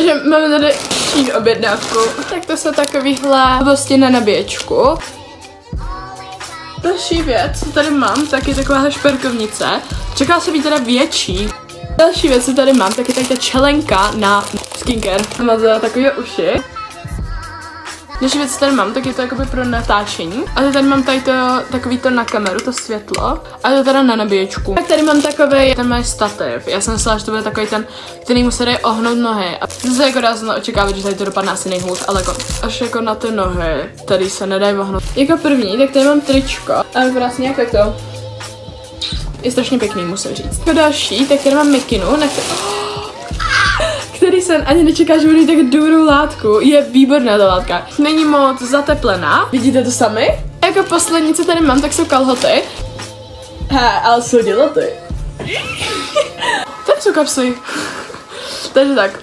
Takže máme tady objednávku. Tak to jsou takovýhle vlastně na nabíječku. Další věc, co tady mám, tak je takováhle šperkovnice. Čekala se být teda větší. Další věc, co tady mám, tak je tady ta čelenka na skincare. Mám za takové uši. Další věc, co tady mám, tak je to jakoby pro natáčení. A tady mám tady to, takový to na kameru, to světlo. A to teda na nabíječku. Tak tady mám takový ten můj stativ. Já jsem myslela, že to bude takový ten, který mu se dají ohnout nohy. A zase jako dá se očekávat, že tady to dopadne asi nejhůř, ale jako až jako na ty nohy, tady se nedají ohnout. Jako první, tak tady mám tričko. A vypadá si nějak jak to. Je strašně pěkný, musím říct. Jako další, tak tady mám mikinu, na který jsem ani nečeká, že budu mít tak dobrou látku. Je výborná ta látka. Není moc zateplená. Vidíte to sami? Jako poslední, co tady mám, tak jsou kalhoty. Ale jsou dělaty. Tak jsou kapsy. Takže tak.